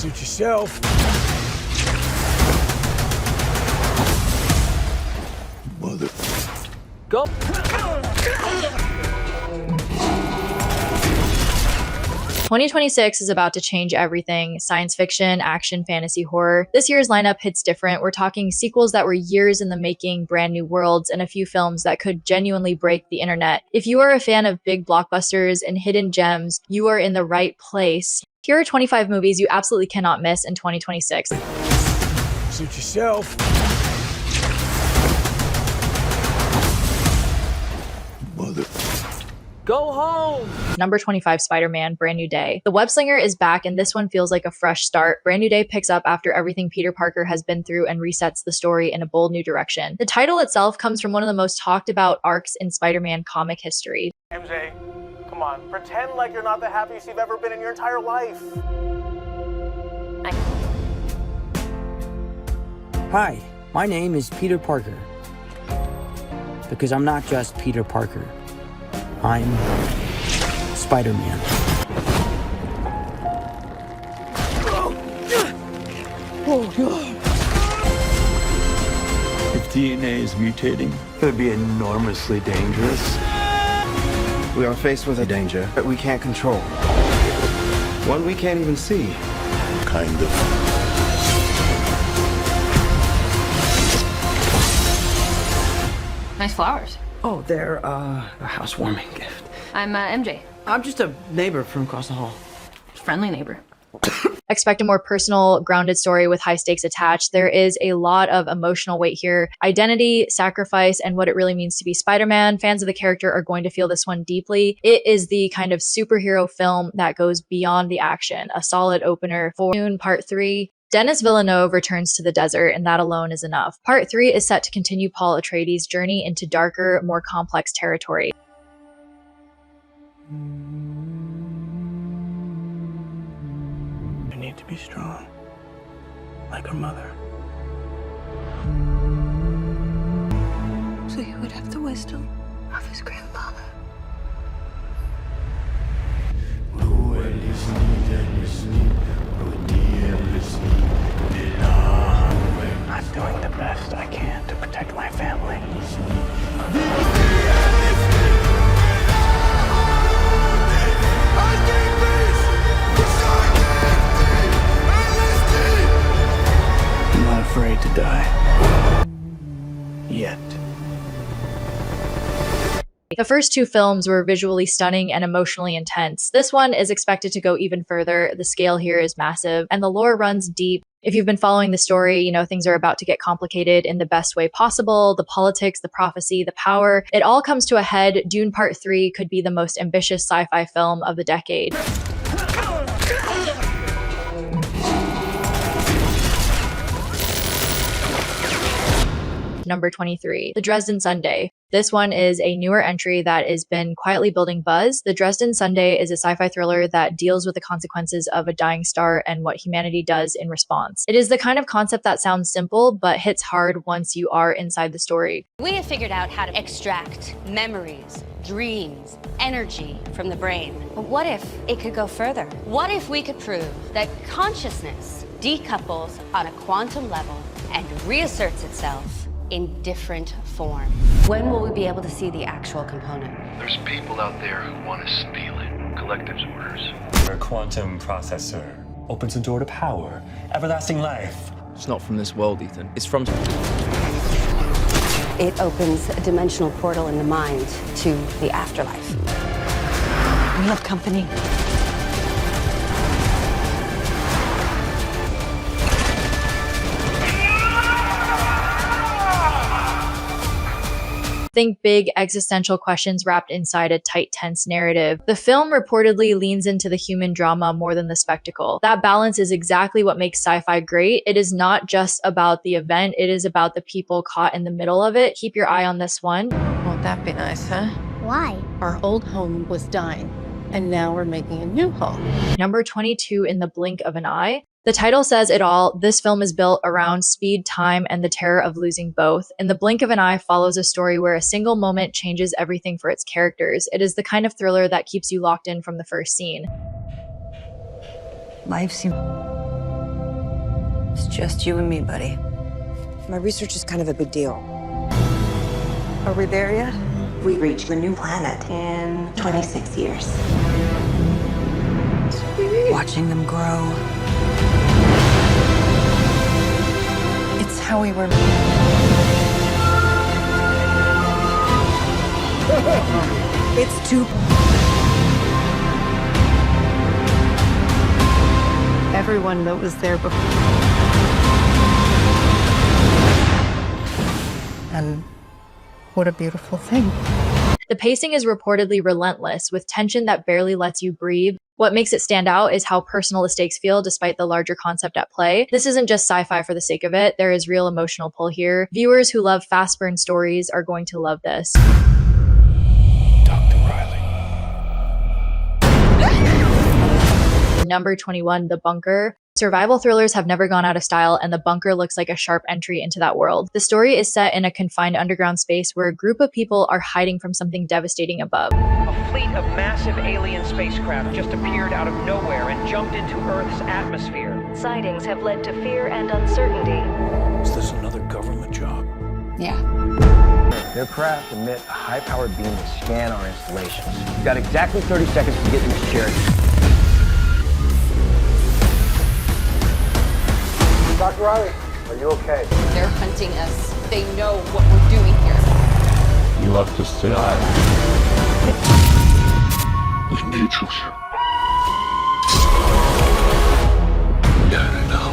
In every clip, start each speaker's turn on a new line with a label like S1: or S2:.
S1: Suit yourself. Mother.
S2: Go.
S3: 2026 is about to change everything. Science fiction, action, fantasy, horror. This year's lineup hits different. We're talking sequels that were years in the making, brand new worlds, and a few films that could genuinely break the internet. If you are a fan of big blockbusters and hidden gems, you are in the right place. Here are 25 movies you absolutely cannot miss in 2026.
S1: Suit yourself. Mother.
S2: Go home!
S3: Number 25, Spider-Man, Brand New Day. The web slinger is back, and this one feels like a fresh start. Brand New Day picks up after everything Peter Parker has been through and resets the story in a bold new direction. The title itself comes from one of the most talked about arcs in Spider-Man comic history.
S4: MJ, come on, pretend like you're not the happiest you've ever been in your entire life.
S5: Hi, my name is Peter Parker. Because I'm not just Peter Parker. I'm Spider-Man.
S1: If DNA is mutating,
S6: It would be enormously dangerous. We are faced with a danger that we can't control. One we can't even see.
S1: kind of.
S7: Nice flowers.
S5: Oh, they're a housewarming gift.
S7: I'm MJ.
S5: I'm just a neighbor from across the hall.
S7: Friendly neighbor.
S3: Expect a more personal, grounded story with high stakes attached. There is a lot of emotional weight here. Identity, sacrifice, and what it really means to be Spider-Man. Fans of the character are going to feel this one deeply. It is the kind of superhero film that goes beyond the action. A solid opener for Dune Part 3. Denis Villeneuve returns to the desert, and that alone is enough. Part 3 is set to continue Paul Atreides' journey into darker, more complex territory.
S1: You need to be strong, like her mother.
S8: So he would have the wisdom of his grandfather.
S1: I'm doing the best I can to protect my family. I'm not afraid to die. Yet.
S3: The first two films were visually stunning and emotionally intense. This one is expected to go even further. The scale here is massive, and the lore runs deep. If you've been following the story, you know things are about to get complicated in the best way possible. The politics, the prophecy, the power, it all comes to a head. Dune Part 3 could be the most ambitious sci-fi film of the decade. Number 23, The Dresden Sunday. This one is a newer entry that has been quietly building buzz. The Dresden Sunday is a sci-fi thriller that deals with the consequences of a dying star and what humanity does in response. It is the kind of concept that sounds simple, but hits hard once you are inside the story.
S9: We have figured out how to extract memories, dreams, energy from the brain. But what if it could go further? What if we could prove that consciousness decouples on a quantum level and reasserts itself in different form? When will we be able to see the actual component?
S10: There's people out there who want to steal it. Collective's orders.
S11: Our quantum processor opens a door to power, everlasting life.
S12: It's not from this world, Ethan. It's from...
S9: It opens a dimensional portal in the mind to the afterlife.
S8: We have company.
S3: Think big existential questions wrapped inside a tight, tense narrative. The film reportedly leans into the human drama more than the spectacle. That balance is exactly what makes sci-fi great. It is not just about the event, it is about the people caught in the middle of it. Keep your eye on this one.
S8: Won't that be nice, huh?
S13: Why?
S8: Our old home was dying, and now we're making a new home.
S3: Number 22, In the Blink of an Eye. The title says it all. This film is built around speed, time, and the terror of losing both. In the Blink of an Eye follows a story where a single moment changes everything for its characters. It is the kind of thriller that keeps you locked in from the first scene.
S8: Life seems
S13: It's just you and me, buddy. My research is kind of a big deal. Are we there yet?
S14: We reached a new planet in 26 years.
S13: Watching them grow. It's how we were made. It's too...
S8: Everyone that was there before. And what a beautiful thing.
S3: The pacing is reportedly relentless, with tension that barely lets you breathe. What makes it stand out is how personal the stakes feel despite the larger concept at play. This isn't just sci-fi for the sake of it, there is real emotional pull here. Viewers who love fast burn stories are going to love this.
S1: Dr. Riley.
S3: Number 21, The Bunker. Survival thrillers have never gone out of style, and The Bunker looks like a sharp entry into that world. The story is set in a confined underground space where a group of people are hiding from something devastating above.
S15: A fleet of massive alien spacecraft just appeared out of nowhere and jumped into Earth's atmosphere.
S16: Sightings have led to fear and uncertainty.
S1: Is this another government job?
S16: Yeah.
S17: Their craft emit a high-powered beam to scan our installations. You've got exactly 30 seconds to get in this chair.
S4: Dr. Riley, are you okay?
S18: They're hunting us. They know what we're doing here.
S11: You left us to die. We need you here.
S10: Gotta know.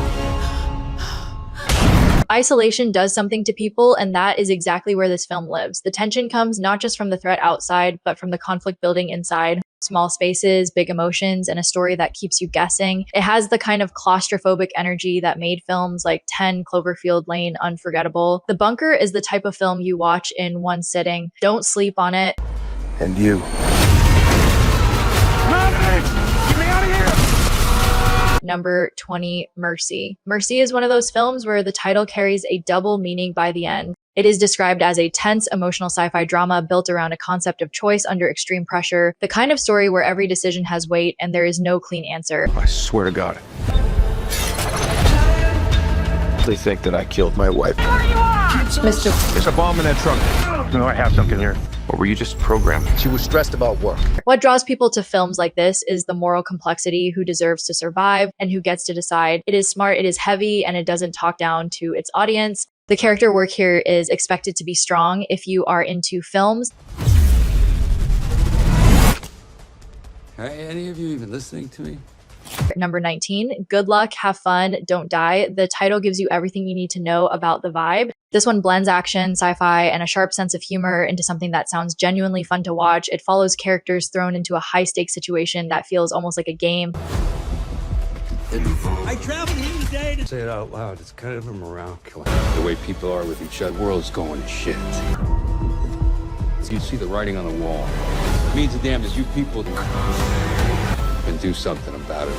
S3: Isolation does something to people, and that is exactly where this film lives. The tension comes not just from the threat outside, but from the conflict building inside. Small spaces, big emotions, and a story that keeps you guessing. It has the kind of claustrophobic energy that made films like 10 Cloverfield Lane unforgettable. The Bunker is the type of film you watch in one sitting. Don't sleep on it.
S6: And you.
S4: Get me out of here!
S3: Number 20, Mercy. Mercy is one of those films where the title carries a double meaning by the end. It is described as a tense, emotional sci-fi drama built around a concept of choice under extreme pressure, the kind of story where every decision has weight and there is no clean answer.
S6: I swear to God. They think that I killed my wife.
S8: Mr.
S17: There's a bomb in that trunk. No, I have something here.
S6: Or were you just programmed?
S17: She was stressed about work.
S3: What draws people to films like this is the moral complexity, who deserves to survive and who gets to decide. It is smart, it is heavy, and it doesn't talk down to its audience. The character work here is expected to be strong if you are into films.
S19: Are any of you even listening to me?
S3: Number 19, Good Luck, Have Fun, Don't Die. The title gives you everything you need to know about the vibe. This one blends action, sci-fi, and a sharp sense of humor into something that sounds genuinely fun to watch. It follows characters thrown into a high-stakes situation that feels almost like a game.
S19: I traveled here today to say it out loud. It's kind of a morale killer. The way people are with each other, the world's going to shit. You see the writing on the wall. It means the damn is you people can do something about it.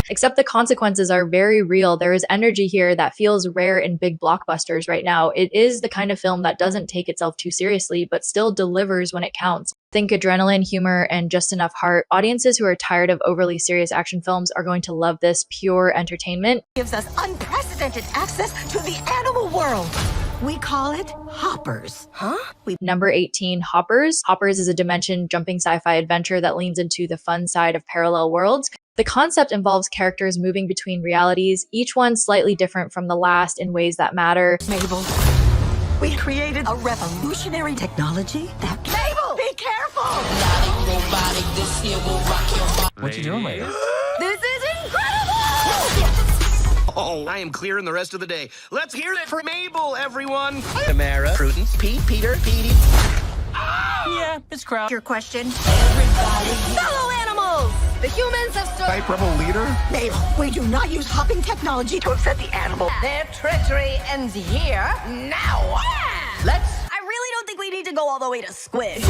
S3: Except the consequences are very real. There is energy here that feels rare in big blockbusters right now. It is the kind of film that doesn't take itself too seriously, but still delivers when it counts. Think adrenaline, humor, and just enough heart. Audiences who are tired of overly serious action films are going to love this pure entertainment.
S14: Gives us unprecedented access to the animal world. We call it Hoppers. Huh?
S3: Number 18, Hoppers. Hoppers is a dimension jumping sci-fi adventure that leans into the fun side of parallel worlds. The concept involves characters moving between realities, each one slightly different from the last in ways that matter.
S14: Mabel, we created a revolutionary technology that... Mabel, be careful!
S12: What you doing, lady?
S14: This is incredible!
S17: Oh, I am clearing the rest of the day. Let's hear it for Mabel, everyone. Tamara, Prudence, Pete, Peter, Petey.
S14: Yeah, it's crowd. Your question. Fellow animals! The humans have stood...
S6: Type rebel leader?
S14: Mabel, we do not use hopping technology to upset the animal. Their treachery ends here. Now! Let's... I really don't think we need to go all the way to Squish.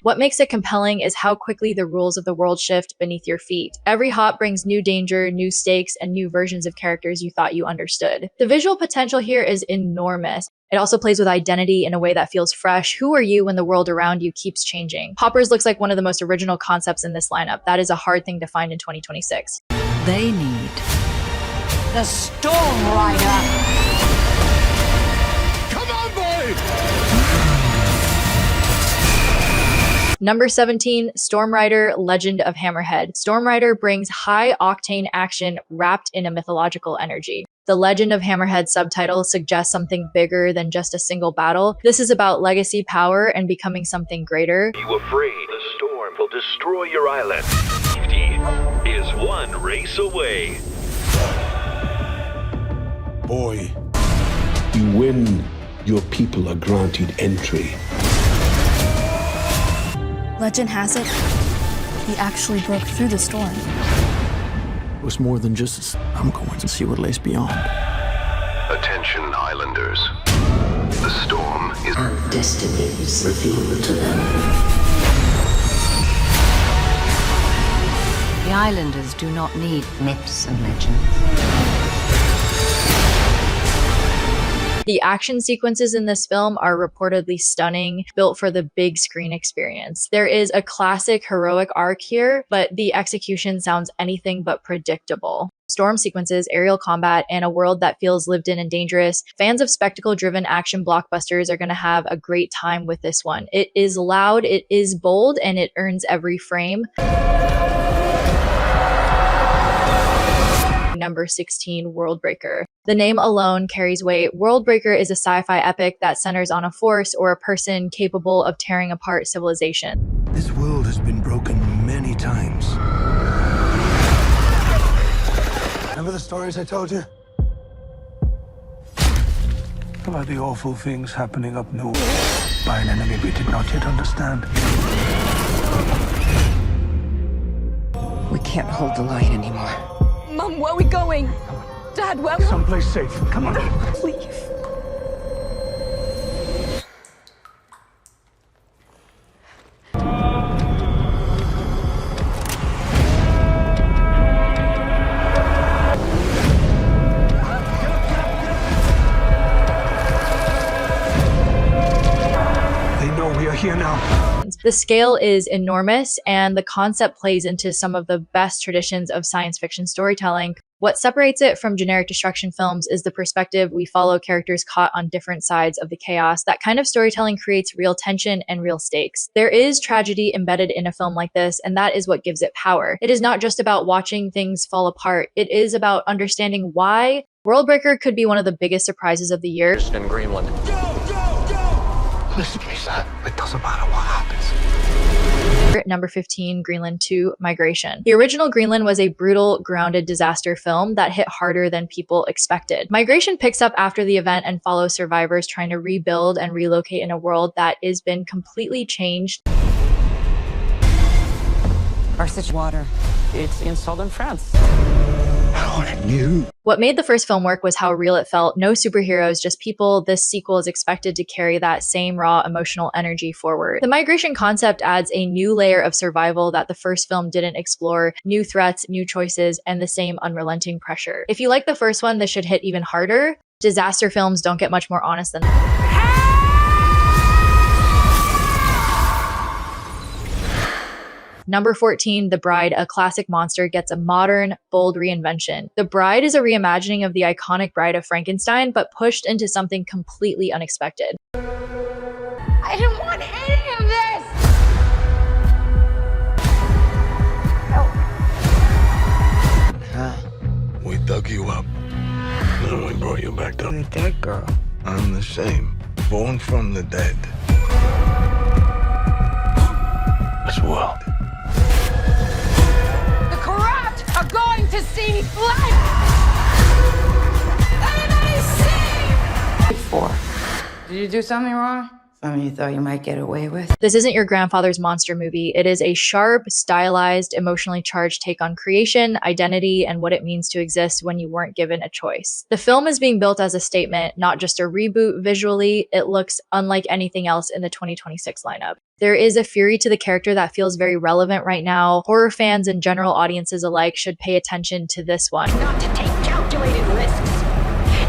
S3: What makes it compelling is how quickly the rules of the world shift beneath your feet. Every hop brings new danger, new stakes, and new versions of characters you thought you understood. The visual potential here is enormous. It also plays with identity in a way that feels fresh. Who are you when the world around you keeps changing? Hoppers looks like one of the most original concepts in this lineup. That is a hard thing to find in 2026.
S13: They need
S14: The Storm Rider!
S19: Come on, boy!
S3: Number 17, Storm Rider, Legend of Hammerhead. Storm Rider brings high-octane action wrapped in a mythological energy. The Legend of Hammerhead subtitle suggests something bigger than just a single battle. This is about legacy power and becoming something greater.
S10: Are you afraid the storm will destroy your island? Safety is one race away.
S20: Boy, you win, your people are granted entry.
S21: Legend has it, he actually broke through the storm.
S1: It was more than just I'm going to see what lays beyond.
S10: Attention, islanders. The storm is...
S22: Our destiny is revealed to them.
S23: The islanders do not need myths and legends.
S3: The action sequences in this film are reportedly stunning, built for the big screen experience. There is a classic heroic arc here, but the execution sounds anything but predictable. Storm sequences, aerial combat, and a world that feels lived in and dangerous. Fans of spectacle-driven action blockbusters are going to have a great time with this one. It is loud, it is bold, and it earns every frame. Number 16, Worldbreaker. The name alone carries weight. Worldbreaker is a sci-fi epic that centers on a force or a person capable of tearing apart civilization.
S20: This world has been broken many times. Remember the stories I told you? About the awful things happening up north by an enemy we did not yet understand.
S13: We can't hold the line anymore.
S18: Mom, where are we going? Dad, where?
S20: Someplace safe. Come on.
S18: Please.
S20: They know we are here now.
S3: The scale is enormous, and the concept plays into some of the best traditions of science fiction storytelling. What separates it from generic destruction films is the perspective. We follow characters caught on different sides of the chaos. That kind of storytelling creates real tension and real stakes. There is tragedy embedded in a film like this, and that is what gives it power. It is not just about watching things fall apart. It is about understanding why. Worldbreaker could be one of the biggest surprises of the year.
S10: Just in Greenland.
S20: Listen to me, son. It doesn't matter what happens.
S3: Number 15, Greenland 2, Migration. The original Greenland was a brutal, grounded disaster film that hit harder than people expected. Migration picks up after the event and follows survivors trying to rebuild and relocate in a world that has been completely changed.
S13: Arsich water.
S2: It's in southern France.
S20: How new.
S3: What made the first film work was how real it felt. No superheroes, just people. This sequel is expected to carry that same raw emotional energy forward. The migration concept adds a new layer of survival that the first film didn't explore. New threats, new choices, and the same unrelenting pressure. If you like the first one, this should hit even harder. Disaster films don't get much more honest than that. Number 14, The Bride, a classic monster, gets a modern, bold reinvention. The Bride is a reimagining of the iconic Bride of Frankenstein, but pushed into something completely unexpected.
S14: I didn't want any of this!
S20: We dug you up. Then we brought you back down. The dead girl. I'm the same. Born from the dead. This world.
S14: The corrupt are going to see light! Everybody sing!
S8: 4. Did you do something wrong? Something you thought you might get away with?
S3: This isn't your grandfather's monster movie. It is a sharp, stylized, emotionally charged take on creation, identity, and what it means to exist when you weren't given a choice. The film is being built as a statement, not just a reboot. Visually, it looks unlike anything else in the 2026 lineup. There is a fury to the character that feels very relevant right now. Horror fans and general audiences alike should pay attention to this one.
S14: Not to take calculated risks.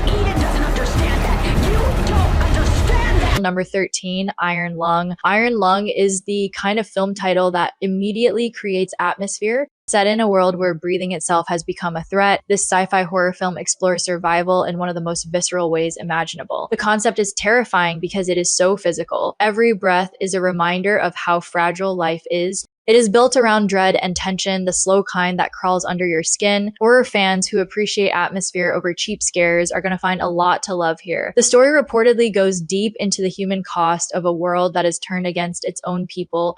S14: Eden doesn't understand that. You don't understand that.
S3: Number 13, Iron Lung. Iron Lung is the kind of film title that immediately creates atmosphere. Set in a world where breathing itself has become a threat, this sci-fi horror film explores survival in one of the most visceral ways imaginable. The concept is terrifying because it is so physical. Every breath is a reminder of how fragile life is. It is built around dread and tension, the slow kind that crawls under your skin. Horror fans who appreciate atmosphere over cheap scares are going to find a lot to love here. The story reportedly goes deep into the human cost of a world that is turned against its own people.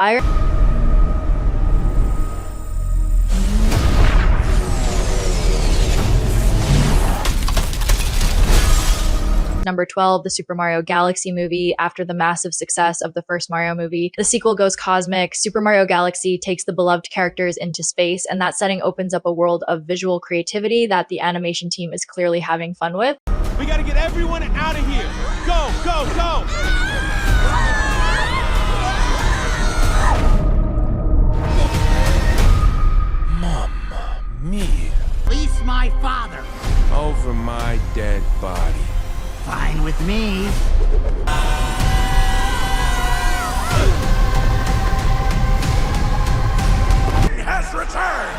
S3: Number 12, the Super Mario Galaxy movie. After the massive success of the first Mario movie, the sequel goes cosmic. Super Mario Galaxy takes the beloved characters into space, and that setting opens up a world of visual creativity that the animation team is clearly having fun with.
S4: We gotta get everyone out of here. Go, go, go!
S20: Mamma mia.
S5: Release my father.
S20: Over my dead body.
S5: Fine with me.
S20: He has returned!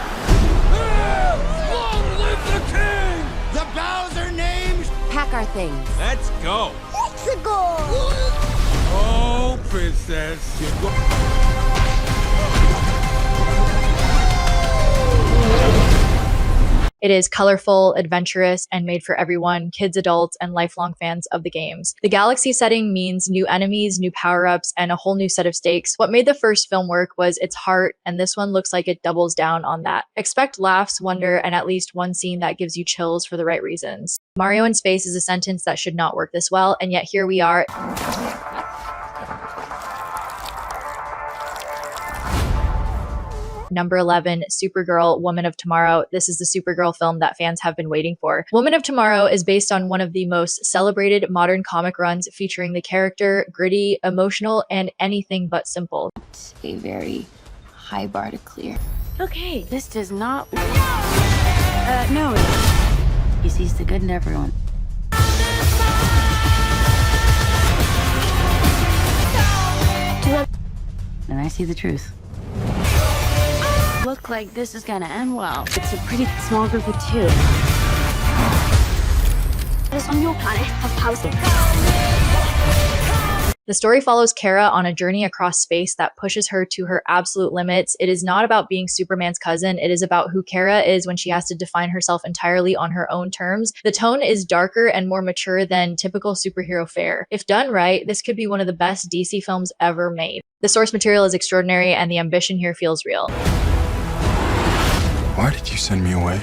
S20: Long live the king!
S5: The Bowser names.
S8: Pack our things.
S20: Let's go!
S5: Let's go.
S20: Oh, princess.
S3: It is colorful, adventurous, and made for everyone, kids, adults, and lifelong fans of the games. The galaxy setting means new enemies, new power-ups, and a whole new set of stakes. What made the first film work was its heart, and this one looks like it doubles down on that. Expect laughs, wonder, and at least one scene that gives you chills for the right reasons. Mario in space is a sentence that should not work this well, and yet here we are. Number 11, Supergirl, Woman of Tomorrow. This is the Supergirl film that fans have been waiting for. Woman of Tomorrow is based on one of the most celebrated modern comic runs featuring the character, gritty, emotional, and anything but simple.
S23: It's a very high bar to clear.
S18: Okay, this does not.
S23: No. He sees the good in everyone. And I see the truth.
S18: Look like this is gonna end well. It's a pretty small group of two. This on your planet has housing.
S3: The story follows Kara on a journey across space that pushes her to her absolute limits. It is not about being Superman's cousin. It is about who Kara is when she has to define herself entirely on her own terms. The tone is darker and more mature than typical superhero fare. If done right, this could be one of the best DC films ever made. The source material is extraordinary and the ambition here feels real.
S20: Why did you send me away?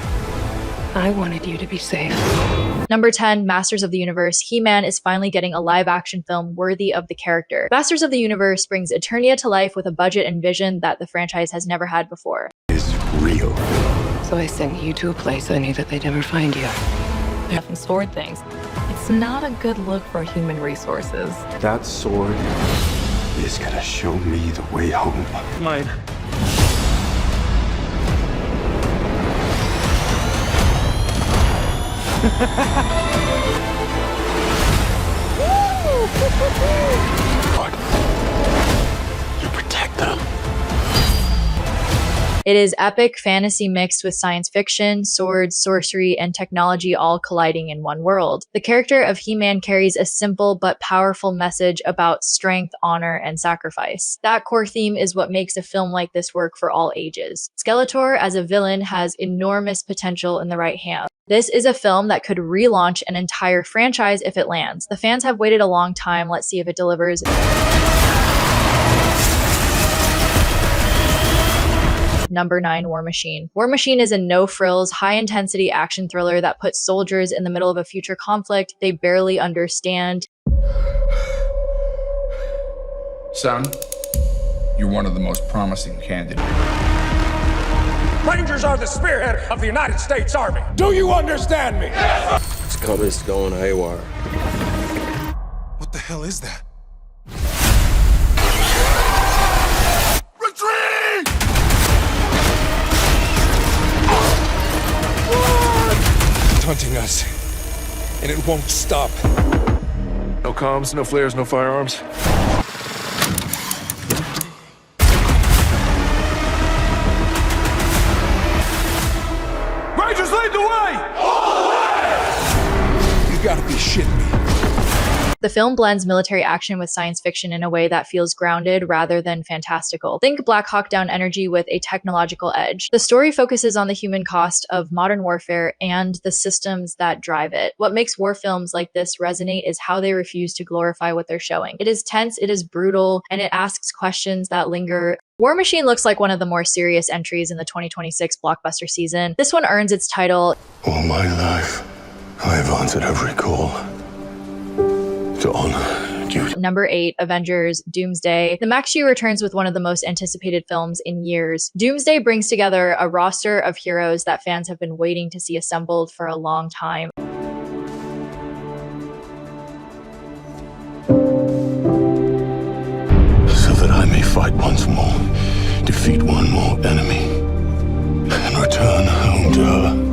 S8: I wanted you to be safe.
S3: Number 10, Masters of the Universe. He-Man is finally getting a live-action film worthy of the character. Masters of the Universe brings Eternia to life with a budget and vision that the franchise has never had before.
S20: It's real.
S8: So I sent you to a place I knew that they'd never find you.
S18: They often stored things. It's not a good look for human resources.
S6: That sword
S20: is gonna show me the way home.
S6: mine.
S20: You protect them.
S3: It is epic fantasy mixed with science fiction, swords, sorcery, and technology all colliding in one world. The character of He-Man carries a simple but powerful message about strength, honor, and sacrifice. That core theme is what makes a film like this work for all ages. Skeletor as a villain has enormous potential in the right hands. This is a film that could relaunch an entire franchise if it lands. The fans have waited a long time. Let's see if it delivers. Number 9, War Machine. War Machine is a no-frills, high-intensity action thriller that puts soldiers in the middle of a future conflict they barely understand.
S7: Son, you're one of the most promising candidates.
S9: Rangers are the spearhead of the United States Army. Do you understand me?
S20: It's coming, going haywire.
S9: What the hell is that?
S20: Retreat!
S9: It's hunting us, and it won't stop.
S20: No comms, no flares, no firearms.
S9: Lead the way! All the way! You gotta be shitting me.
S3: The film blends military action with science fiction in a way that feels grounded rather than fantastical. Think Black Hawk Down energy with a technological edge. The story focuses on the human cost of modern warfare and the systems that drive it. What makes war films like this resonate is how they refuse to glorify what they're showing. It is tense, it is brutal, and it asks questions that linger. War Machine looks like one of the more serious entries in the 2026 blockbuster season. This one earns its title.
S20: All my life, I have answered every call. To honor duty.
S3: Number 8, Avengers, Doomsday. The Max returns with one of the most anticipated films in years. Doomsday brings together a roster of heroes that fans have been waiting to see assembled for a long time.
S20: So that I may fight once more, defeat one more enemy, and return home to her.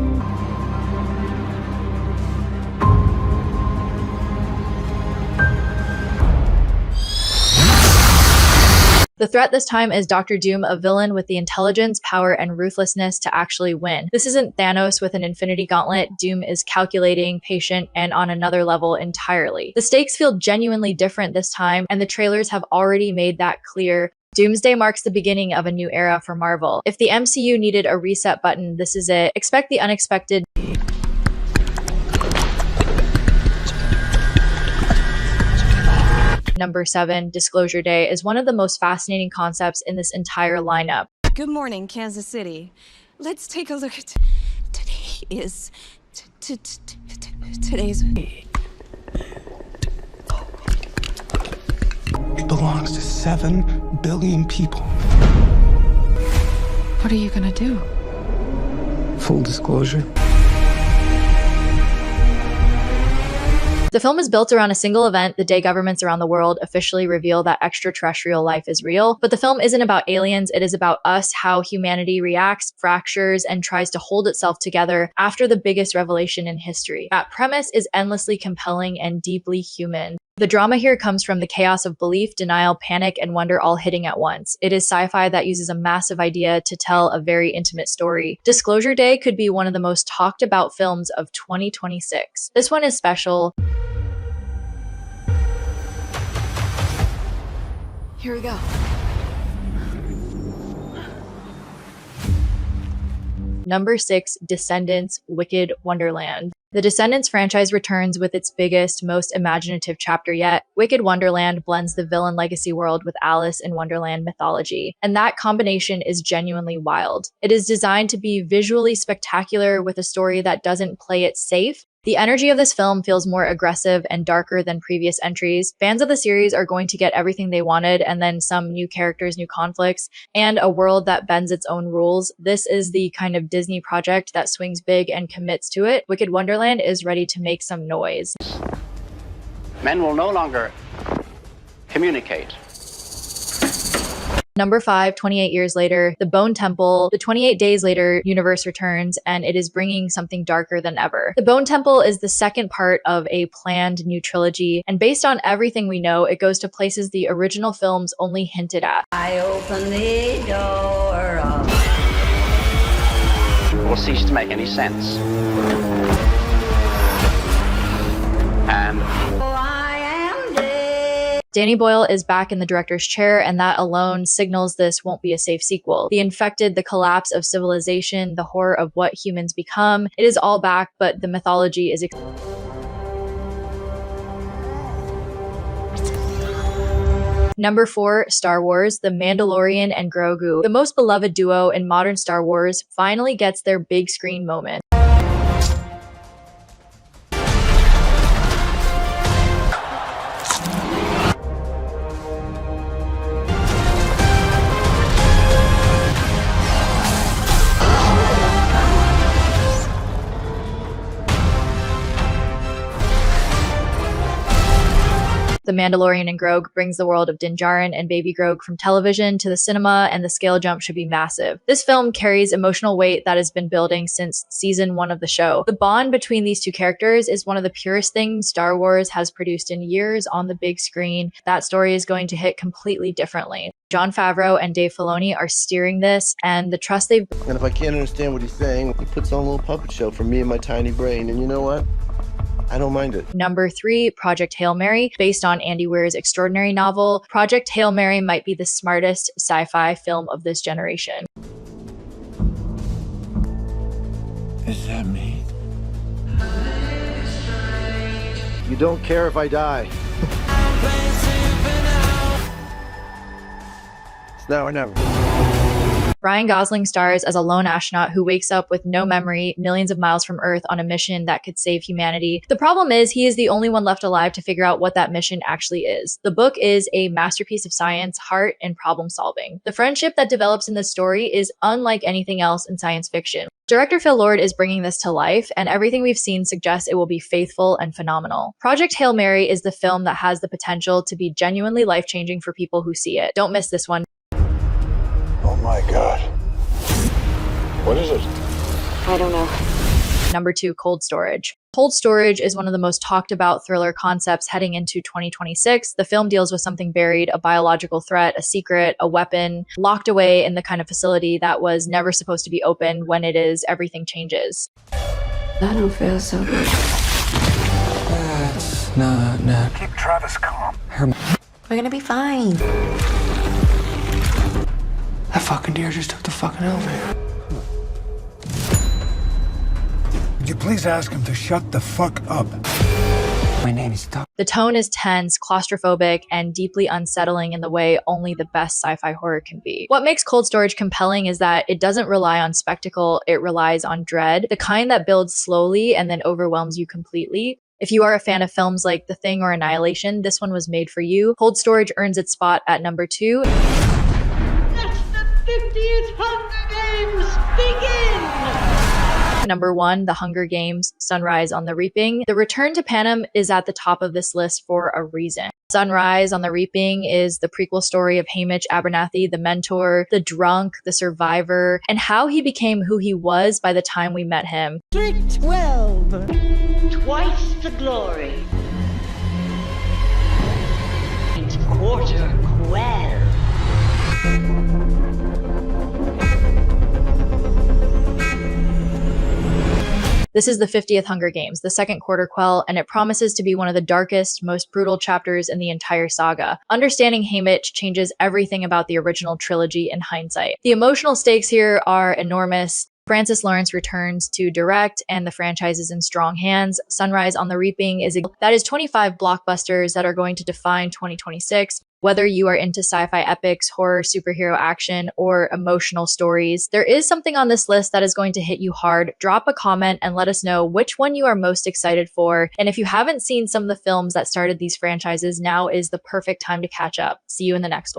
S3: The threat this time is Dr. Doom, a villain with the intelligence, power, and ruthlessness to actually win. This isn't Thanos with an infinity gauntlet. Doom is calculating, patient, and on another level entirely. The stakes feel genuinely different this time, and the trailers have already made that clear. Doomsday marks the beginning of a new era for Marvel. If the MCU needed a reset button, this is it. Expect the unexpected. Number 7, Disclosure Day, is one of the most fascinating concepts in this entire lineup.
S11: Good morning, Kansas City. Let's take a look at today's.
S9: It belongs to 7 billion people.
S18: What are you gonna do?
S9: Full disclosure.
S3: The film is built around a single event, the day governments around the world officially reveal that extraterrestrial life is real. But the film isn't about aliens, it is about us, how humanity reacts, fractures, and tries to hold itself together after the biggest revelation in history. That premise is endlessly compelling and deeply human. The drama here comes from the chaos of belief, denial, panic, and wonder all hitting at once. It is sci-fi that uses a massive idea to tell a very intimate story. Disclosure Day could be one of the most talked about films of 2026. This one is special.
S11: Here we go.
S3: Number 6, Descendants, Wicked Wonderland. The Descendants franchise returns with its biggest, most imaginative chapter yet. Wicked Wonderland blends the villain legacy world with Alice in Wonderland mythology, and that combination is genuinely wild. It is designed to be visually spectacular with a story that doesn't play it safe. The energy of this film feels more aggressive and darker than previous entries. Fans of the series are going to get everything they wanted, and then some new characters, new conflicts, and a world that bends its own rules. This is the kind of Disney project that swings big and commits to it. Wicked Wonderland is ready to make some noise.
S1: Men will no longer communicate.
S3: Number 5, 28 years later, The Bone Temple. The 28 Days Later universe returns, and it is bringing something darker than ever. The Bone Temple is the second part of a planned new trilogy, and based on everything we know, it goes to places the original films only hinted at.
S14: I open the door of...
S1: It will cease to make any sense. And
S3: Danny Boyle is back in the director's chair, and that alone signals this won't be a safe sequel. The infected, the collapse of civilization, the horror of what humans become, it is all back, but the mythology is... Number 4, Star Wars, The Mandalorian and Grogu. The most beloved duo in modern Star Wars finally gets their big screen moment. The Mandalorian and Grogu brings the world of Din Djarin and Baby Grogu from television to the cinema, and the scale jump should be massive. This film carries emotional weight that has been building since season 1 of the show. The bond between these two characters is one of the purest things Star Wars has produced in years on the big screen. That story is going to hit completely differently. Jon Favreau and Dave Filoni are steering this, and the trust they've...
S20: And if I can't understand what he's saying, he puts on a little puppet show for me and my tiny brain, and you know what? I don't mind it.
S3: Number 3, Project Hail Mary. Based on Andy Weir's extraordinary novel, Project Hail Mary might be the smartest sci-fi film of this generation.
S20: Is that me? You don't care if I die. It's now or never.
S3: Ryan Gosling stars as a lone astronaut who wakes up with no memory, millions of miles from Earth on a mission that could save humanity. The problem is he is the only one left alive to figure out what that mission actually is. The book is a masterpiece of science, heart, and problem solving. The friendship that develops in this story is unlike anything else in science fiction. Director Phil Lord is bringing this to life, and everything we've seen suggests it will be faithful and phenomenal. Project Hail Mary is the film that has the potential to be genuinely life-changing for people who see it. Don't miss this one.
S20: Oh my God. What is it?
S3: I don't know. Number 2, Cold Storage. Cold storage is one of the most talked about thriller concepts heading into 2026. The film deals with something buried, a biological threat, a secret, a weapon, locked away in the kind of facility that was never supposed to be opened. When it is, everything changes.
S23: I don't feel so good.
S9: That's not net.
S20: Keep Travis calm.
S23: We're gonna be fine.
S9: That fucking deer just took the fucking elevator.
S20: Would you please ask him to shut the fuck up?
S9: My name is Doc.
S3: The tone is tense, claustrophobic, and deeply unsettling in the way only the best sci-fi horror can be. What makes Cold Storage compelling is that it doesn't rely on spectacle, it relies on dread, the kind that builds slowly and then overwhelms you completely. If you are a fan of films like The Thing or Annihilation, this one was made for you. Cold Storage earns its spot at number 2.
S14: Let the 50th Hunger Games begin!
S3: Number 1, The Hunger Games, Sunrise on the Reaping. The Return to Panem is at the top of this list for a reason. Sunrise on the Reaping is the prequel story of Hamish Abernathy, the mentor, the drunk, the survivor, and how he became who he was by the time we met him.
S14: Strict 12. Twice the glory. It's quarter quell.
S3: This is the 50th Hunger Games, the second quarter quell, and it promises to be one of the darkest, most brutal chapters in the entire saga. Understanding Haymitch changes everything about the original trilogy in hindsight. The emotional stakes here are enormous. Francis Lawrence returns to direct, and the franchise is in strong hands. Sunrise on the Reaping is 25 blockbusters that are going to define 2026. Whether you are into sci-fi epics, horror, superhero action, or emotional stories, there is something on this list that is going to hit you hard. Drop a comment and let us know which one you are most excited for. And if you haven't seen some of the films that started these franchises, now is the perfect time to catch up. See you in the next one.